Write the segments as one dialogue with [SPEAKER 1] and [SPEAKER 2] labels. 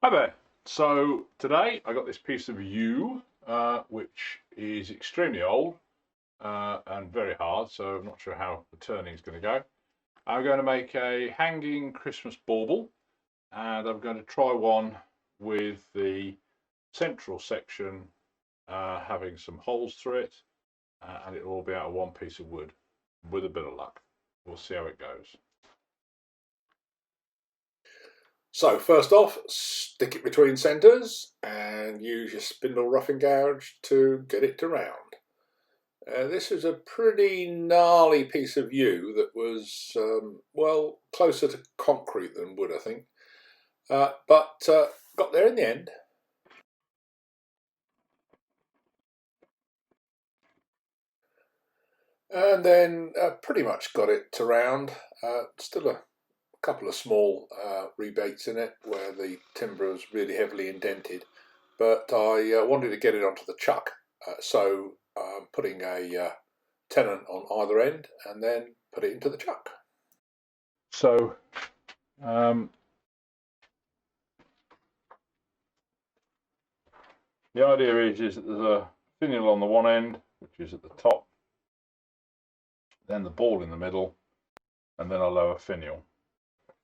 [SPEAKER 1] Hi there. So today I got this piece of yew, which is extremely old and very hard, so I'm not sure how the turning is going to go. I'm going to make a hanging Christmas bauble, and I'm going to try one with the central section having some holes through it, and it'll all be out of one piece of wood with a bit of luck. We'll see how it goes.
[SPEAKER 2] So first off, stick it between centres and use your spindle roughing gouge to get it to round. This is a pretty gnarly piece of yew that was, well, closer to concrete than wood, I think. But got there in the end. And then pretty much got it to round. Still a couple of small rebates in it where the timber was really heavily indented, but I wanted to get it onto the chuck, so I'm putting a tenon on either end and then put it into the chuck.
[SPEAKER 1] So the idea is that there's a finial on the one end, which is at the top, then the ball in the middle, and then a lower finial.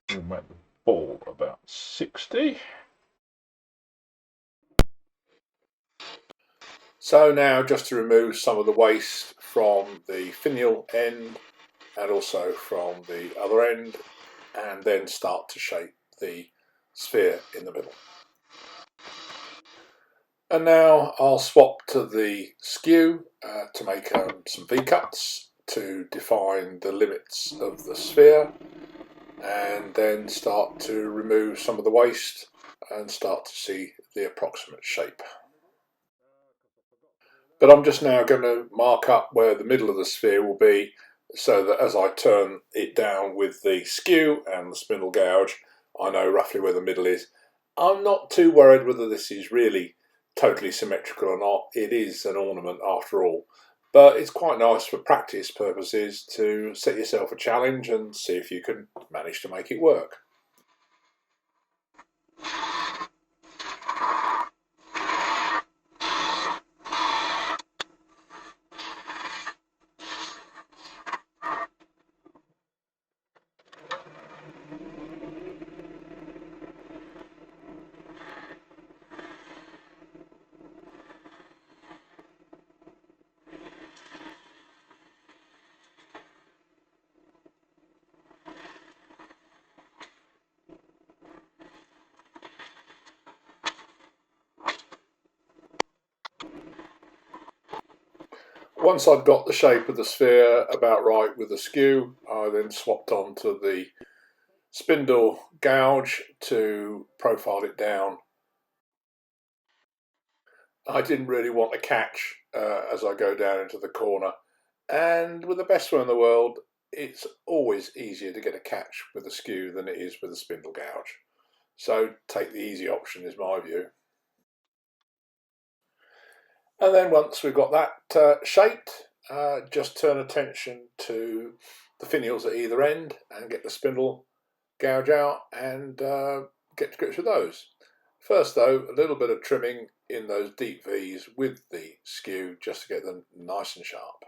[SPEAKER 1] We'll make the ball about 60.
[SPEAKER 2] So now just to remove some of the waste from the finial end and also from the other end, and then start to shape the sphere in the middle. And now I'll swap to the skew to make some V-cuts to define the limits of the sphere, and then start to remove some of the waste and start to see the approximate shape. But I'm just now going to mark up where the middle of the sphere will be, so that as I turn it down with the skew and the spindle gouge, I know roughly where the middle is. I'm not too worried whether this is really totally symmetrical or not. It is an ornament after all, but it's quite nice for practice purposes to set yourself a challenge and see if you can manage to make it work. Once I'd got the shape of the sphere about right with the skew, I then swapped on to the spindle gouge to profile it down. I didn't really want a catch as I go down into the corner, and with the best one in the world, it's always easier to get a catch with a skew than it is with a spindle gouge. So take the easy option is my view. And then once we've got that shaped, just turn attention to the finials at either end and get the spindle gouge out and get to grips with those. First though, a little bit of trimming in those deep V's with the skew just to get them nice and sharp.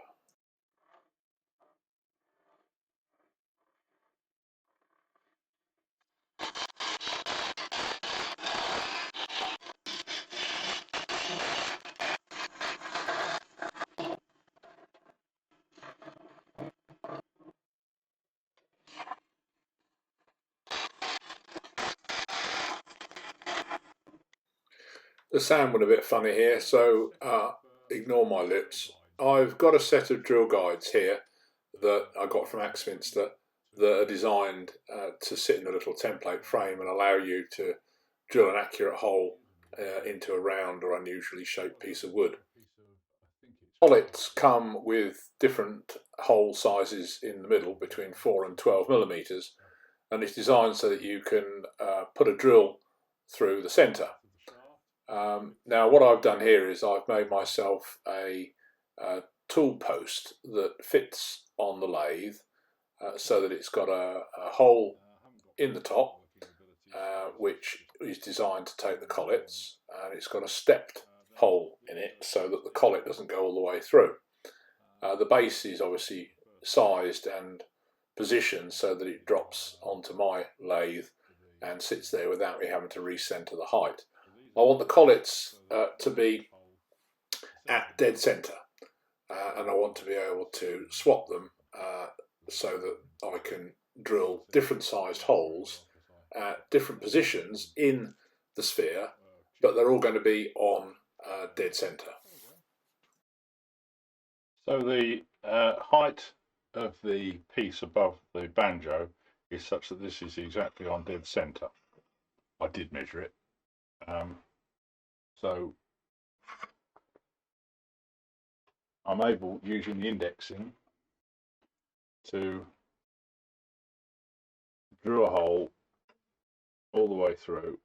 [SPEAKER 2] The sound went a bit funny here, so ignore my lips. I've got a set of drill guides here that I got from Axminster that are designed to sit in a little template frame and allow you to drill an accurate hole into a round or unusually shaped piece of wood. Hollets come with different hole sizes in the middle between 4 and 12 millimeters, and it's designed so that you can put a drill through the centre. Now what I've done here is I've made myself a tool post that fits on the lathe so that it's got a hole in the top which is designed to take the collets, and it's got a stepped hole in it so that the collet doesn't go all the way through. The base is obviously sized and positioned so that it drops onto my lathe and sits there without me having to recenter the height. I want the collets to be at dead centre, and I want to be able to swap them so that I can drill different sized holes at different positions in the sphere, but they're all going to be on dead centre.
[SPEAKER 1] So the height of the piece above the banjo is such that this is exactly on dead centre. I did measure it. So I'm able, using the indexing, to drill a hole all the way through.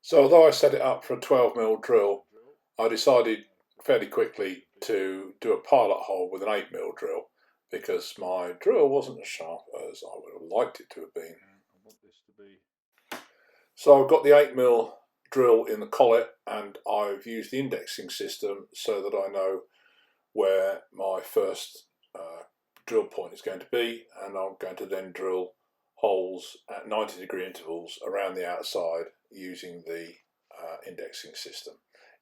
[SPEAKER 2] So although I set it up for a 12mm drill, I decided fairly quickly to do a pilot hole with an 8mm drill, because my drill wasn't as sharp as I would have liked it to have been. So I've got the 8mm drill in the collet, and I've used the indexing system so that I know where my first drill point is going to be, and I'm going to then drill holes at 90-degree intervals around the outside using the indexing system.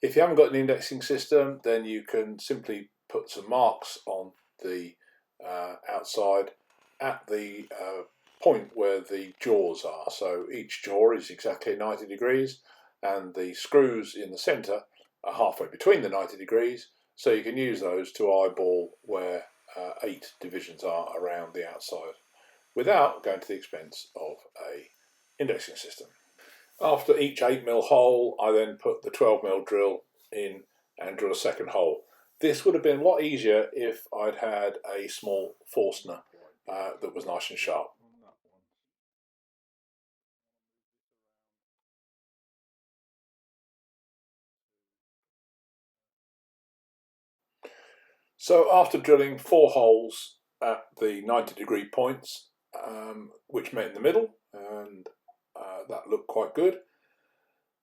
[SPEAKER 2] If you haven't got an indexing system, then you can simply put some marks on the outside at the point where the jaws are. So each jaw is exactly 90 degrees, and the screws in the centre are halfway between the 90 degrees, so you can use those to eyeball where 8 divisions are around the outside without going to the expense of a indexing system. After each 8mm hole, I then put the 12mm drill in and drill a second hole. This would have been a lot easier if I'd had a small Forstner that was nice and sharp. So after drilling 4 holes at the 90-degree points, which met in the middle, and that looked quite good,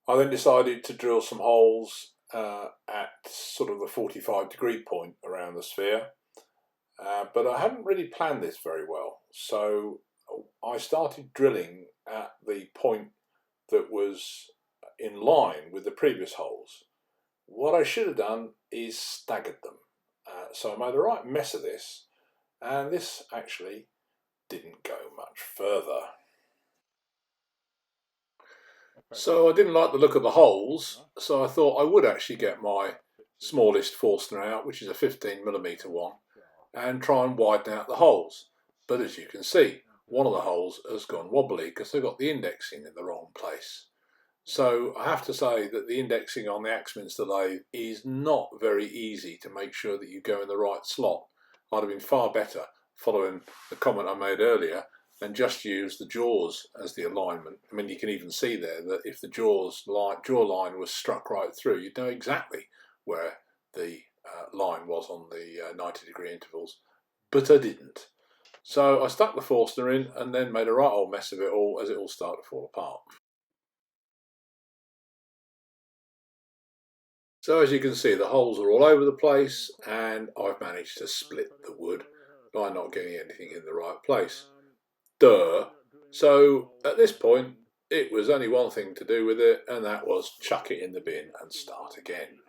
[SPEAKER 2] I then decided to drill some holes at sort of the 45-degree point around the sphere, but I hadn't really planned this very well, so I started drilling at the point that was in line with the previous holes. What I should have done is staggered them. So I made a right mess of this, and this actually didn't go much further. So I didn't like the look of the holes, so I thought I would actually get my smallest Forstner out, which is a 15mm one, and try and widen out the holes. But as you can see, one of the holes has gone wobbly because they've got the indexing in the wrong place. So I have to say that the indexing on the Axminster lathe is not very easy to make sure that you go in the right slot. I'd have been far better following the comment I made earlier and just use the jaws as the alignment. I mean, you can even see there that if the jaw line was struck right through, you'd know exactly where the line was on the 90-degree intervals, but I didn't. So I stuck the Forstner in and then made a right old mess of it all as it all started to fall apart. So as you can see, the holes are all over the place, and I've managed to split the wood by not getting anything in the right place. Duh. So at this point, it was only one thing to do with it, and that was chuck it in the bin and start again.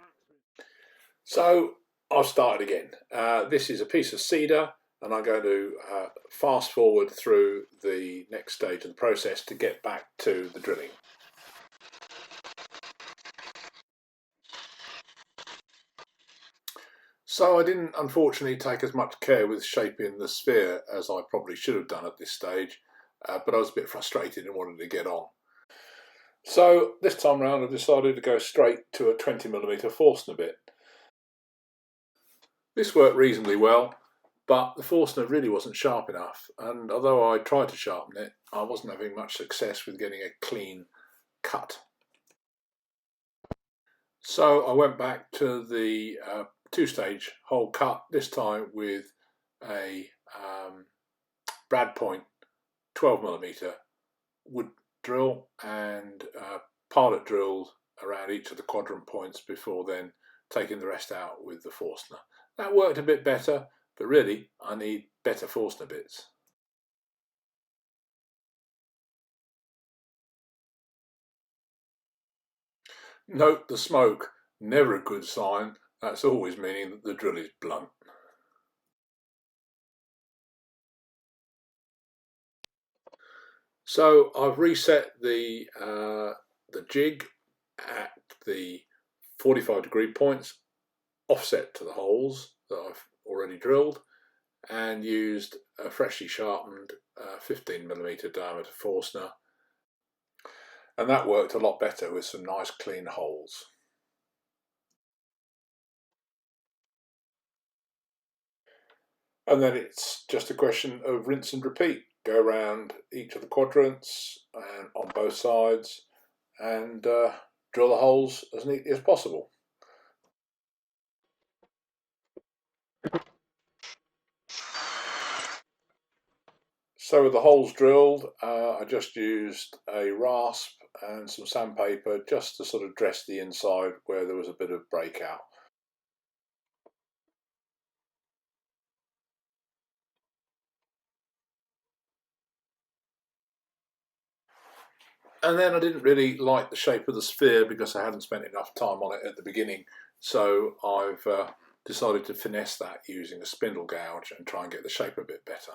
[SPEAKER 2] So I've started again. This is a piece of cedar, and I'm going to fast forward through the next stage of the process to get back to the drilling. So I didn't unfortunately take as much care with shaping the sphere as I probably should have done at this stage, but I was a bit frustrated and wanted to get on. So this time round I decided to go straight to a 20mm Forstner bit. This worked reasonably well, but the Forstner really wasn't sharp enough, and although I tried to sharpen it, I wasn't having much success with getting a clean cut. So I went back to the 2-stage hole cut, this time with a brad point 12mm wood drill and pilot drilled around each of the quadrant points before then taking the rest out with the Forstner. That worked a bit better, but really I need better Forstner bits. Note the smoke, never a good sign. That's always meaning that the drill is blunt. So I've reset the jig at the 45-degree points, offset to the holes that I've already drilled, and used a freshly sharpened 15mm diameter Forstner, and that worked a lot better with some nice clean holes. And then it's just a question of rinse and repeat. Go around each of the quadrants and on both sides and drill the holes as neatly as possible. So with the holes drilled, I just used a rasp and some sandpaper just to sort of dress the inside where there was a bit of breakout. And then I didn't really like the shape of the sphere because I hadn't spent enough time on it at the beginning. So I've decided to finesse that using a spindle gouge and try and get the shape a bit better.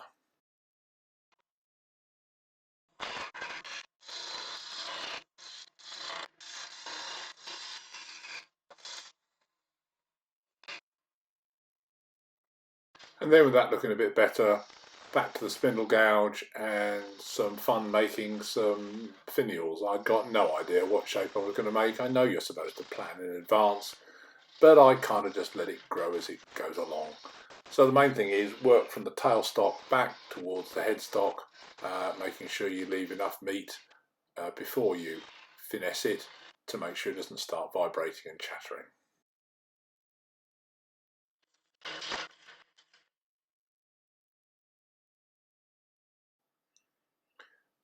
[SPEAKER 2] And then with that looking a bit better, back to the spindle gouge and some fun making some finials. I'd got no idea what shape I was going to make. I know you're supposed to plan in advance, but I kind of just let it grow as it goes along. So the main thing is work from the tailstock back towards the headstock, making sure you leave enough meat before you finesse it to make sure it doesn't start vibrating and chattering.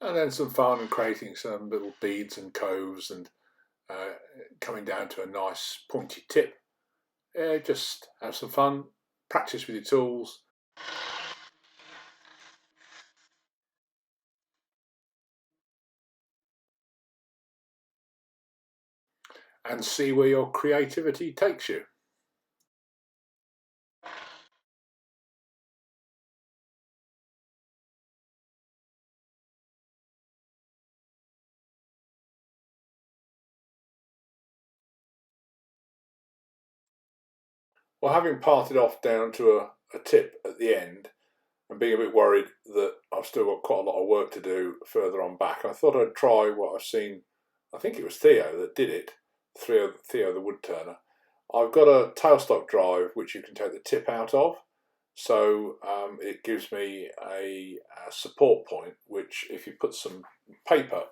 [SPEAKER 2] And then some fun creating some little beads and coves and coming down to a nice pointy tip. Just have some fun, practice with your tools. And see where your creativity takes you. Well, having parted off down to a tip at the end and being a bit worried that I've still got quite a lot of work to do further on back, I thought I'd try what I've seen. I think it was Theo that did it, Theo the woodturner. I've got a tailstock drive which you can take the tip out of, so it gives me a support point which, if you put some paper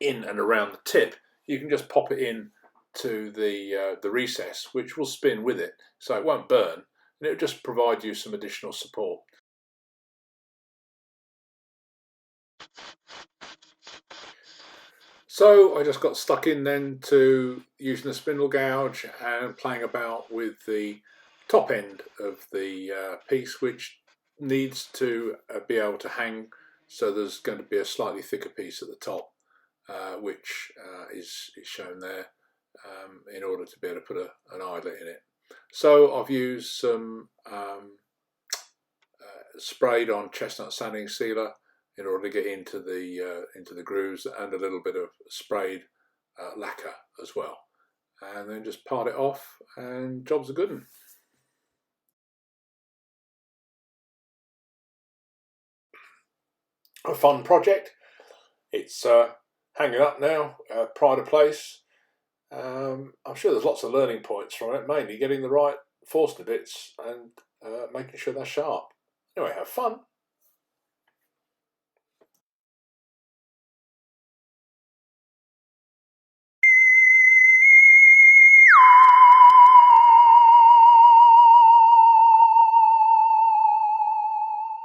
[SPEAKER 2] in and around the tip, you can just pop it in to the recess, which will spin with it, so it won't burn, and it'll just provide you some additional support. So I just got stuck in then to using the spindle gouge and playing about with the top end of the piece, which needs to be able to hang, so there's going to be a slightly thicker piece at the top, which is shown there, in order to be able to put an eyelet in it. So I've used some sprayed on chestnut sanding sealer in order to get into the grooves, and a little bit of sprayed lacquer as well, and then just part it off and job's a good one. A fun project. It's hanging up now, pride of place. I'm sure there's lots of learning points from it, mainly getting the right Forstner bits and making sure they're sharp. Anyway, have fun.